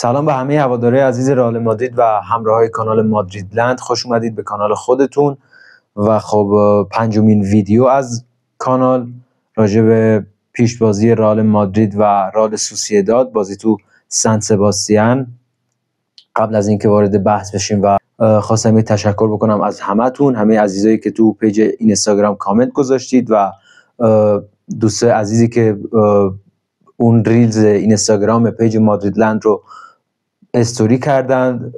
سلام به همه هوادارهای عزیز رئال مادرید و همراهای کانال مادریدلند. خوش اومدید به کانال خودتون و خب پنجمین ویدیو از کانال راجع به پیشبازی رئال مادرید و رئال سوسییداد، بازی تو سن سباستین. قبل از اینکه وارد بحث بشیم و خواستم یه تشکر بکنم از همتون، همه عزیزایی که تو پیج اینستاگرام کامنت گذاشتید و دوست عزیزی که اون ریلز اینستاگرام پیج مادریدلند رو استوری کردند،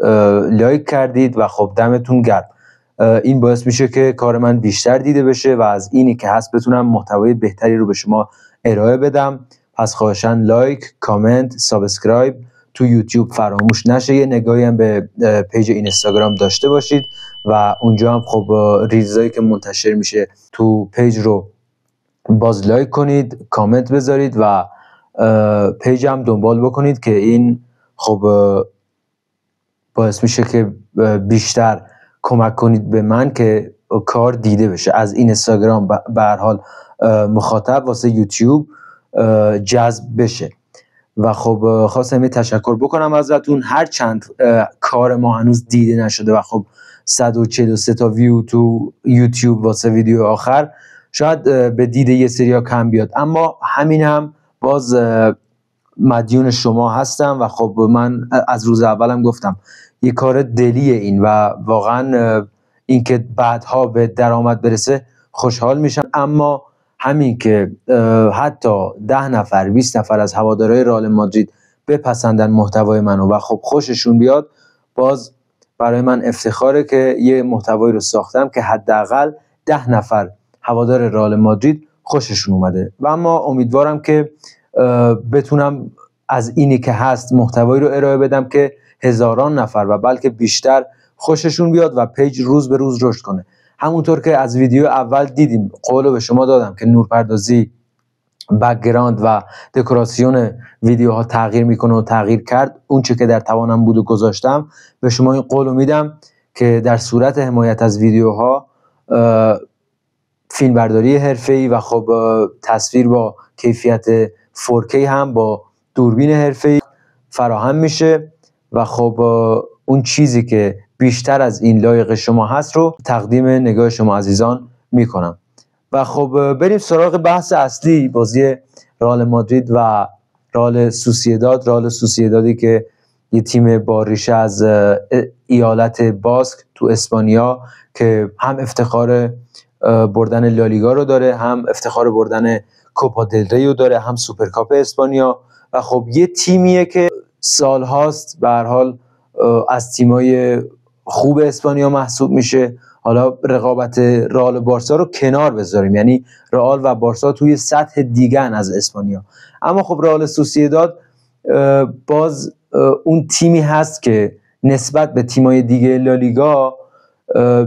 لایک کردید و خب دمتون گرم. این باعث میشه که کار من بیشتر دیده بشه و از اینی که هست بتونم محتوای بهتری رو به شما ارائه بدم. پس خواهشاً لایک، کامنت، سابسکرایب تو یوتیوب فراموش نشه. یه نگاهی هم به پیج اینستاگرام داشته باشید و اونجا هم خب ریلزایی که منتشر میشه تو پیج رو باز لایک کنید، کامنت بذارید و پیج هم دنبال بکنید که این خب باعث میشه که بیشتر کمک کنید به من که کار دیده بشه. از اینستاگرام به هر حال مخاطب واسه یوتیوب جذب بشه و خب خواستم یه تشکر بکنم ازتون. هر چند کار ما هنوز دیده نشده و خب 143 تا ویو تو یوتیوب واسه ویدیو آخر شاید به دید یه سریا کم بیاد، اما همین هم باز مدیون شما هستم و خب من از روز اولم گفتم یه کار دلیه این و واقعا اینکه بعدها به درآمد برسه خوشحال میشم. اما همین که حتی 10 نفر 20 نفر از هوادارهای رئال مادرید بپسندن محتوای منو و خب خوششون بیاد، باز برای من افتخاره که یه محتوایی رو ساختم که حداقل 10 نفر هوادار رئال مادرید خوششون اومده. و اما امیدوارم که بتونم از اینی که هست محتوایی رو ارائه بدم که هزاران نفر و بلکه بیشتر خوششون بیاد و پیج روز به روز رشد کنه. همونطور که از ویدیو اول دیدیم، قولو به شما دادم که نورپردازی، بک‌گراند و دکوراسیون ویدیوها تغییر میکنه و تغییر کرد. اون چه که در توانم بود و گذاشتم. به شما این قولو میدم که در صورت حمایت از ویدیوها فیلمبرداری حرفه‌ای و خب تصویر با کیفیت 4K هم با دوربین حرفه‌ای فراهم میشه و خب اون چیزی که بیشتر از این لایق شما هست رو تقدیم نگاه شما عزیزان میکنم. و خب بریم سراغ بحث اصلی، بازی رئال مادرید و رئال سوسییداد. رئال سوسییدادی که یه تیم با ریشه از ایالت باسک تو اسپانیا که هم افتخار بردن لالیگا رو داره، هم افتخار بردن کوپا دل ری رو داره، هم سوپرکاپ اسپانیا و خب یه تیمیه که سالهاست به هر حال از تیمای خوب اسپانیا محسوب میشه. حالا رقابت رئال و بارسا رو کنار بذاریم، یعنی رئال و بارسا توی سطح دیگه‌ن از اسپانیا، اما خب رئال سوسییداد باز اون تیمی هست که نسبت به تیمای دیگه لالیگا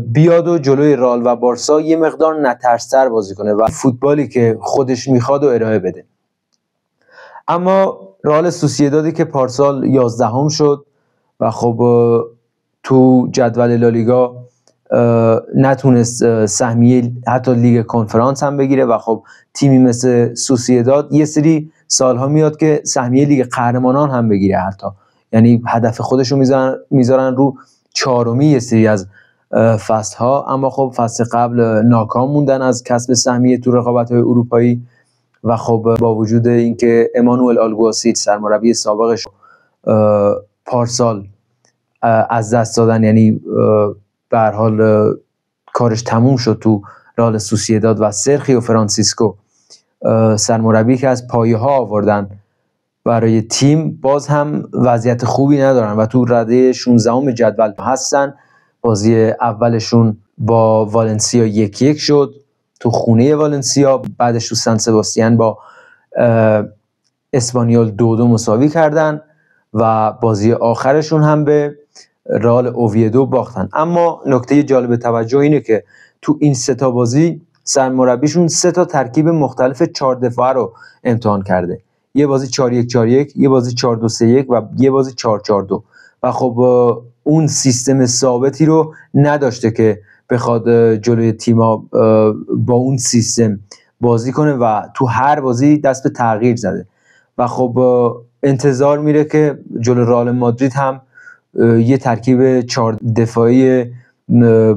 بیاد و جلوی رئال و بارسا یه مقدار نترس‌تر بازی کنه و فوتبالی که خودش میخواد و ارائه بده. اما رئال سوسییدادی که پارسال 11ام شد و خب تو جدول لالیگا نتونست سهمیه حتی لیگ کنفرانس هم بگیره و خب تیمی مثل سوسییداد یه سری سالها میاد که سهمیه لیگ قهرمانان هم بگیره، حتی یعنی هدف خودشو میذارن رو 4می یه سری از فصلها، اما خب فصل قبل ناکام موندن از کسب سهمیه تو رقابت‌های اروپایی و خب با وجود اینکه امانوئل آلگواسیل سرمربی سابقش پارسال از دست دادن، یعنی به هر حال کارش تموم شد تو رئال سوسییداد و سرخیو فرانسیسکو سرمربی که از پایه ها آوردن برای تیم، باز هم وضعیت خوبی ندارن و تو رده 16ام جدول هستن. بازی اولشون با والنسیا 1-1 شد تو خونه والنسیا، بعدش تو سن سباستین با اسپانیول 2-2 مساوی کردن و بازی آخرشون هم به رئال اوویدو باختن. اما نکته جالب توجه اینه که تو این 3 تا بازی سرمربیشون 3 تا ترکیب مختلف 4 دفاعه رو امتحان کرده. یه بازی 4-1-4-1، یه بازی 4-2-3-1 و یه بازی 4-4-2 و خب اون سیستم ثابتی رو نداشته که بخواد جلوی تیم‌ها با اون سیستم بازی کنه و تو هر بازی دست به تغییر زده و خب انتظار میره که جلو رئال مادرید هم یه ترکیب 4 دفاعی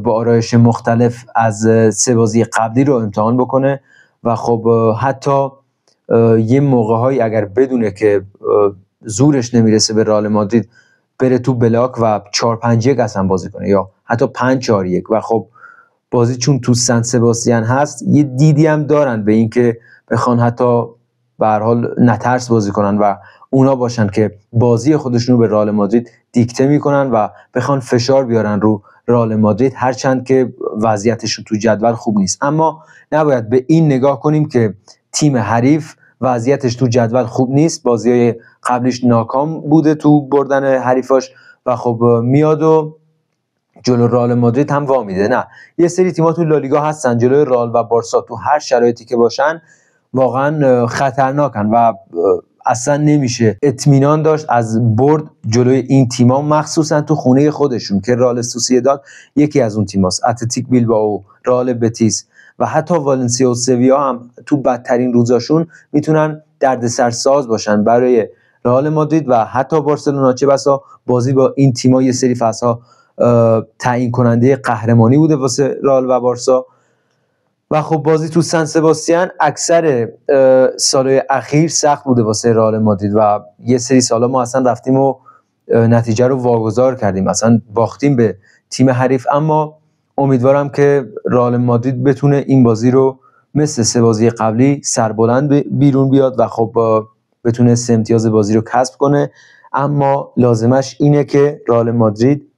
با آرایش مختلف از 3 بازی قبلی رو امتحان بکنه و خب حتی یه موقع‌هایی اگر بدونه که زورش نمیرسه به رئال مادرید بره تو بلاک و 4-5-1 اصلا بازی کنه یا حتی 5-4-1 و خب بازی چون تو سن سباستین هست یه دیدی هم دارن به این که بخوان حتی به هر حال نترس بازی کنن و اونا باشن که بازی خودشون رو به رئال مادرید دیکته میکنن و بخوان فشار بیارن رو رئال مادرید، هرچند که وضعیتشون تو جدول خوب نیست. اما نباید به این نگاه کنیم که تیم حریف وضعیتش تو جدول خوب نیست، بازی‌های قبلیش ناکام بوده تو بردن حریفاش و خب میاد و جلو رئال مادرید هم وامیده. نه، یه سری تیم‌ها تو لالیگا هستن جلوی رئال و بارسا تو هر شرایطی که باشن واقعا خطرناکن و اصلا نمیشه اطمینان داشت از برد جلوی این تیم‌ها، مخصوصا تو خونه خودشون که رئال سوسییداد یکی از اون تیم‌هاست، اتلتیک بیلبائو، رئال بتیس و حتی والنسیا و سویا هم تو بدترین روزاشون میتونن دردسرساز باشن برای رئال مادرید و حتی بارسلونا. چه بسا بازی با این تیم‌ها یه سری فصل‌ها تعیین کننده قهرمانی بوده واسه رئال و بارسا. و خب بازی تو سن سباستین اکثر سالهای اخیر سخت بوده واسه رئال مادرید و یه سری سالا ما اصلا رفتیم و نتیجه رو واگذار کردیم، اصلا باختیم به تیم حریف. اما امیدوارم که رئال مادرید بتونه این بازی رو مثل 3 بازی قبلی سربلند بیرون بیاد و خب بتونه 3 امتیاز بازی رو کسب کنه. اما لازمش اینه که رئال مادرید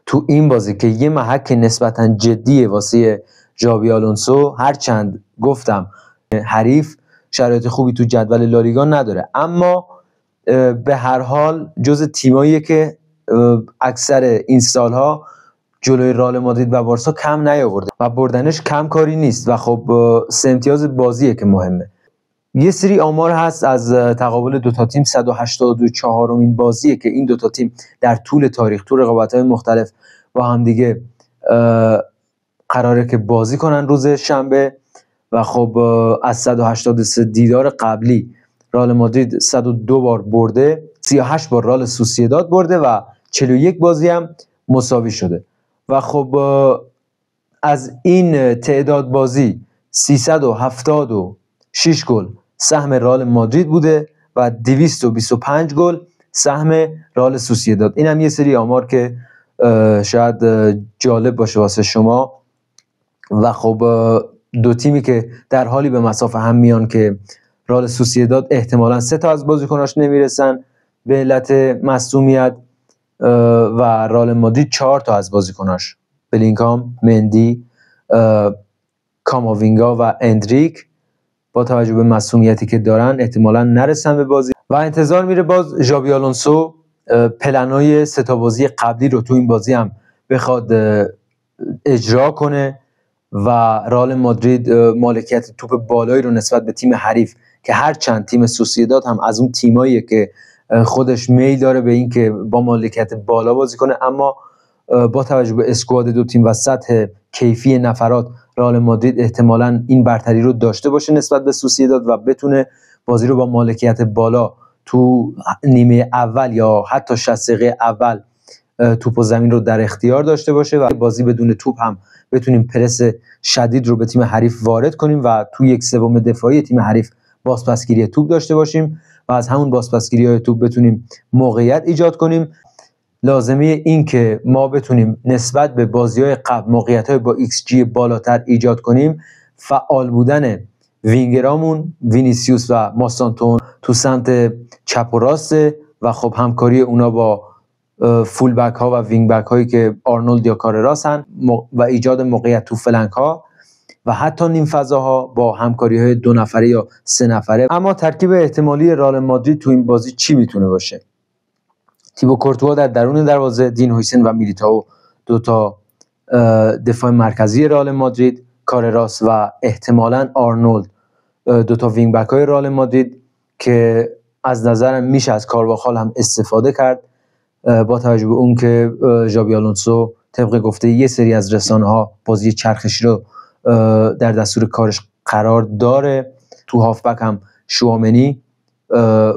تو این بازی که یه محک نسبتاً جدیه واسه ژابی آلونسو، هرچند گفتم حریف شرایط خوبی تو جدول لالیگا نداره، اما به هر حال جز تیماییه که اکثر این سالها جلوی رئال مادرید و بارسا کم نیاورده و بردنش کم کاری نیست و خب 3 امتیاز بازیه که مهمه. یه سری آمار هست از تقابل دوتا تیم، 184مین بازیه که این دوتا تیم در طول تاریخ تو رقابت‌های مختلف با هم دیگه قراره که بازی کنن روز شنبه و خب از 183 دیدار قبلی رئال مادرید 102 بار برده، 38 بار رئال سوسییداد برده و 41 بازی هم مساوی شده و خب از این تعداد بازی 376 گل سهم رئال مادرید بوده و 225 گل سهم رئال سوسییداد. این هم یه سری آمار که شاید جالب باشه واسه شما و خب دو تیمی که در حالی به مصاف هم میان که رئال سوسییداد احتمالاً 3 تا از بازیکناش نمیرسن به علت مصدومیت و رئال مادرید 4 تا از بازیکناش، بلینگهام، مندی، کاماوینگا و اندریک با توجه به مصدومیتی که دارن احتمالاً نرسن به بازی و انتظار میره باز ژابی آلونسو پلنای 3 تا بازی قبلی رو تو این بازی هم بخواد اجرا کنه و رئال مادرید مالکیت توپ بالایی رو نسبت به تیم حریف که هرچند تیم سوسییداد هم از اون تیماییه که خودش میل داره به این که با مالکیت بالا بازی کنه، اما با توجه به اسکواد دو تیم و سطح کیفی نفرات رئال مادرید احتمالاً این برتری رو داشته باشه نسبت به سوسییداد و بتونه بازی رو با مالکیت بالا تو نیمه اول یا حتی 60 دقیقه اول توپ و زمین رو در اختیار داشته باشه و بازی بدون توپ هم بتونیم پرس شدید رو به تیم حریف وارد کنیم و تو 1/3 دفاعی تیم حریف بازپسگیری توپ داشته باشیم و از همون بازپسگیری‌های توپ بتونیم موقعیت ایجاد کنیم. لازمه این که ما بتونیم نسبت به بازی‌های قبل موقعیت‌های با ایکس جی بالاتر ایجاد کنیم، فعال بودن وینگرامون وینیسیوس و ماستانتون تو سمت چپ و راست و خب همکاری اونا با فول بک ها و وینگ بک هایی که آرنولد یا کارراس هن و ایجاد موقعیت تو فلنک ها و حتی نیم فضاها با همکاری های 2 نفره یا 3 نفره. اما ترکیب احتمالی رئال مادرید تو این بازی چی میتونه باشه؟ تیبو کورتوا در درون دروازه، دین هویسن و میلیتائو 2 تا دفاع مرکزی رئال مادرید، کارراس و احتمالاً آرنولد 2 تا وینگ بک های رئال مادرید که از نظرم میشه از کارواخال هم استفاده کرد با توجه به اون که ژابی آلونسو طبق گفته یه سری از رسانه‌ها بازی چرخشی رو در دستور کارش قرار داره. تو هافبک هم شوامنی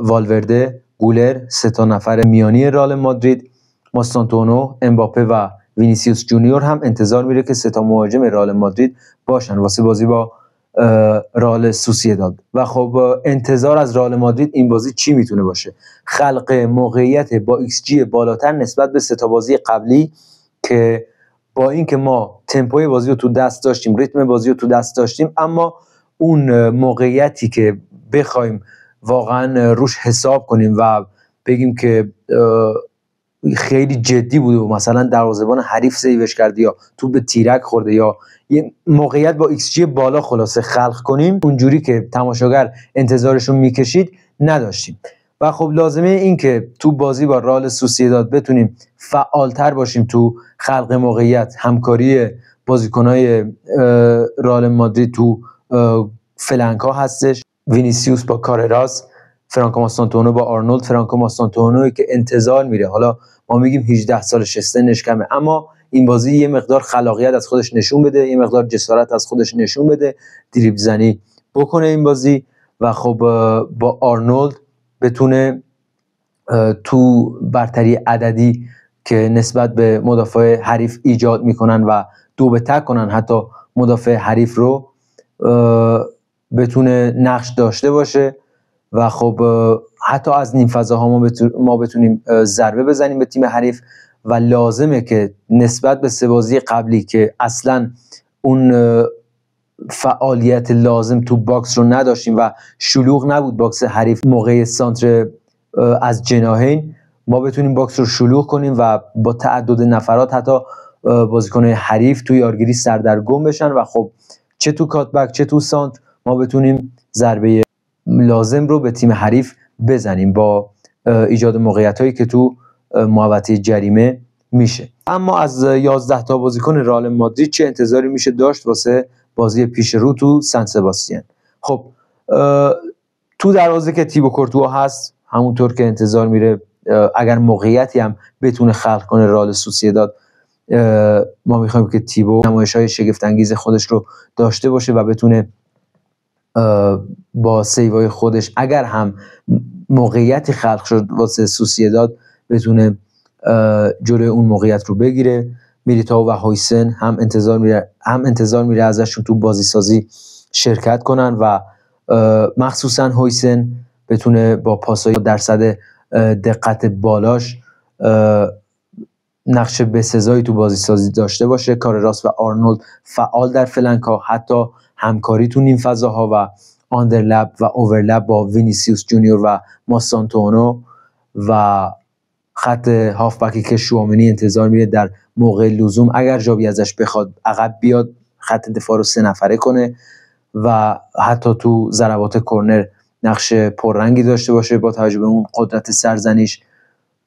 والورده، گولر، 3 نفر میانی رئال مادرید، ماستانتونو، امباپه و وینیسیوس جونیور هم انتظار میره که 3 مهاجم رئال مادرید باشن واسه بازی با رئال سوسییداد. و خب انتظار از رئال مادرید این بازی چی میتونه باشه؟ خلق موقعیت با ایکس جی بالاتر نسبت به 3 بازی قبلی، که با اینکه ما تمپوی بازی رو تو دست داشتیم، ریتم بازی رو تو دست داشتیم، اما اون موقعیتی که بخوایم واقعا روش حساب کنیم و بگیم که خیلی جدی بوده و مثلا دروازه‌بان حریف سیوش کرده یا توپ به تیرک خورده یا یه موقعیت با ایکس جی بالا خلاصه خلق کنیم، اونجوری که تماشاگر انتظارشون میکشید نداشتیم. و خب لازمه این که تو بازی با رئال سوسییداد بتونیم فعالتر باشیم تو خلق موقعیت. همکاری بازیکن‌های رئال مادرید تو فلنک‌ها هستش، وینیسیوس با کارراس، فرانکو ماستانتونو با آرنولد. فرانکو ماستانتونو که انتظار میره، حالا ما میگیم 18 سالشه، سنش کمه، اما این بازی یه مقدار خلاقیت از خودش نشون بده، یه مقدار جسارت از خودش نشون بده، دریبل زنی بکنه این بازی. و خب با آرنولد بتونه تو برتری عددی که نسبت به مدافع حریف ایجاد میکنن و 2 به تک کنن حتی مدافع حریف رو، بتونه نقش داشته باشه. و خب حتی از نیم فضاها ما بتونیم ضربه بزنیم به تیم حریف. و لازمه که نسبت به 3 بازی قبلی که اصلا اون فعالیت لازم تو باکس رو نداشتیم و شلوغ نبود باکس حریف موقع سانتر از جناحین، ما بتونیم باکس رو شلوغ کنیم و با تعدد نفرات حتی بازیکن‌های حریف توی یارگیری سردرگم بشن و خب چه تو کاتبک چه تو سانتر ما بتونیم ضربه لازم رو به تیم حریف بزنیم با ایجاد موقعیتایی که تو محوطه جریمه میشه. اما از 11 تا بازیکن رئال مادرید چه انتظاری میشه داشت واسه بازی پیش رو تو سن سباستین؟ خب تو دروازه که تیبو کورتوا هست، همونطور که انتظار میره اگر موقعیتی هم بتونه خلق کنه رئال سوسییداد، ما میخوایم که تیبو نمایش‌های شگفت انگیز خودش رو داشته باشه و بتونه با سیوای خودش اگر هم موقعیتی خلق شد واسه سوسییداد بتونه جلوی اون موقعیت رو بگیره. میلیتائو و هویسن هم انتظار میره ازشون تو بازی سازی شرکت کنن و مخصوصا هویسن بتونه با پاسای درصد دقت بالاش نقش بسزایی تو بازی سازی داشته باشه. کارراس و آرنولد فعال در فلنک‌ها، حتی همکاری تو نیم فضاها و آندرلپ و اوورلپ با وینیسیوس جونیور و ماستانتونو و خط هافبکی که شوامنی انتظار میره در موقع لزوم اگر جاوی ازش بخواد عقب بیاد، خط دفاع رو 3 نفره کنه و حتی تو ضربات کرنر نقش پررنگی داشته باشه با توجه به اون قدرت سرزنیش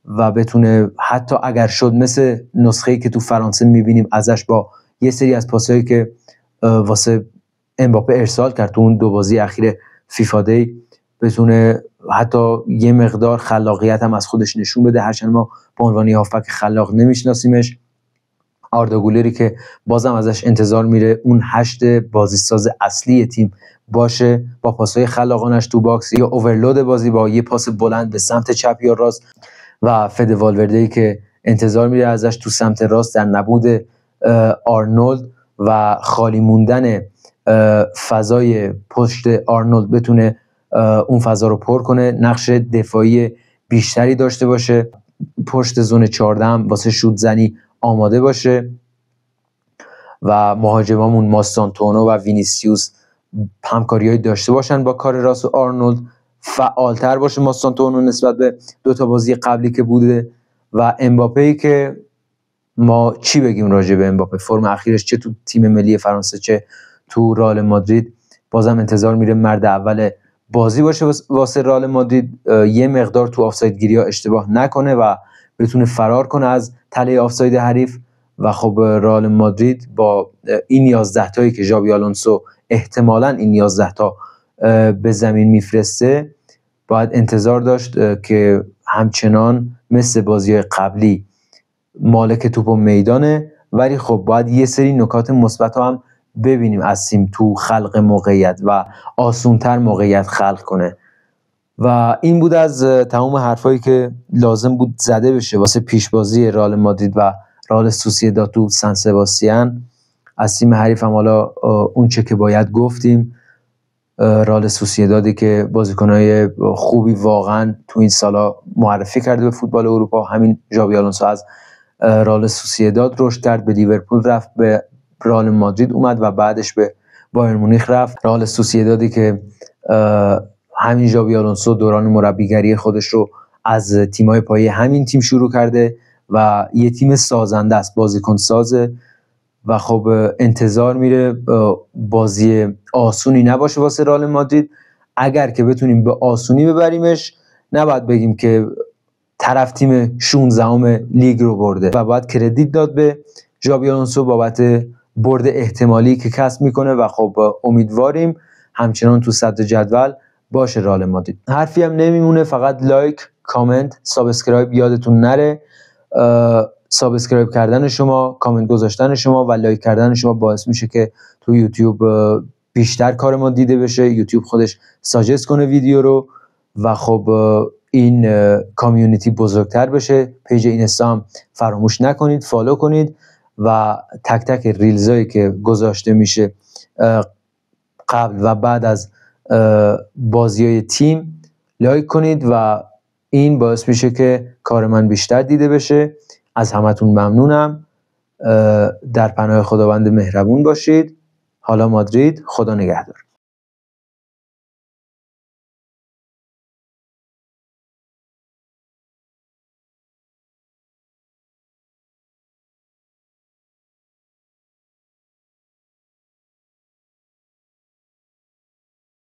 و بتونه حتی اگر شد مثل نسخه‌ای که تو فرانسه میبینیم ازش با یه سری از پاسایی که واسه امباپه ارسال کرد تو اون 2 بازی اخیر فیفا دی، بتونه حتی یه مقدار خلاقیت هم از خودش نشون بده، هرچند ما به عنوان هافبک خلاق نمیشناسیمش. آردا گولری که بازم ازش انتظار میره اون 8 بازیساز اصلی تیم باشه با پاسهای خلاقانش تو باکس یا اوورلود بازی با یه پاس بلند به سمت چپ یا راست. و فد والورده‌ای که انتظار میره ازش تو سمت راست در نبود آرنولد و خالی موندن فضای پشت آرنولد بتونه اون فضا رو پر کنه، نقش دفاعی بیشتری داشته باشه، پشت زون 14 واسه شوت زنی آماده باشه و مهاجمامون ماستانتونو و وینیسیوس همکاریایی داشته باشن با کارراس و آرنولد، فعالتر باشه ماستانتونو نسبت به 2 تا بازی قبلی که بوده. و امباپه‌ای که ما چی بگیم راجع به امباپه، فرم اخیرش چه تو تیم ملی فرانسه چه تو رئال مادرید، بازم انتظار میره مرد اول بازی باشه واسه رئال مادرید، یه مقدار تو آفساید گیری ها اشتباه نکنه و بتونه فرار کنه از تله آفساید حریف. و خب رئال مادرید با این 11 تایی که ژابی آلونسو احتمالاً این 11 تا به زمین میفرسته، باید انتظار داشت که همچنان مثل بازی‌های قبلی مالک توپ و میدانه، ولی خب باید یه سری نکات مثبت هم ببینیم از تیم تو خلق موقعیت و آسونتر موقعیت خلق کنه. و این بود از تمام حرفایی که لازم بود زده بشه واسه پیشبازی رئال مادرید و رئال سوسییداد تو سن سباستین. از تیم حریفم حالا اون چه که باید گفتیم. رئال سوسییدادی که بازیکنای خوبی واقعا تو این سالا معرفی کرده به فوتبال اروپا. همین ژابی آلونسو از رئال سوسییداد رشد کرد، به لیورپول رفت، به رئال مادرید اومد و بعدش به بایر مونیخ رفت. رئال سوسییدادی که همین ژابی آلونسو دوران مربیگری خودش رو از تیم‌های پایه همین تیم شروع کرده و یه تیم سازنده است، بازیکن سازه و خب انتظار میره بازی آسونی نباشه واسه رئال مادرید. اگر که بتونیم به آسونی ببریمش، نباید بگیم که طرف تیم 16ام لیگ رو برده و باید کردیت داد به ژابی آلونسو بابت برد احتمالی که کسب میکنه و خب امیدواریم همچنان تو صدر جدول باشه رئال مادرید. حرفی هم نمیمونه، فقط لایک، کامنت، سابسکرایب یادتون نره. سابسکرایب کردن شما، کامنت گذاشتن شما و لایک کردن شما باعث میشه که تو یوتیوب بیشتر کار ما دیده بشه، یوتیوب خودش ساجست کنه ویدیو رو و خب این کامیونیتی بزرگتر بشه. پیج اینستا هم فراموش نکنید فالو کنید و تک تک ریلزایی که گذاشته میشه قبل و بعد از بازیای تیم لایک کنید و این باعث میشه که کار من بیشتر دیده بشه. از همتون ممنونم. در پناه خداوند مهربون باشید. حالا مادرید، خدا نگهدار.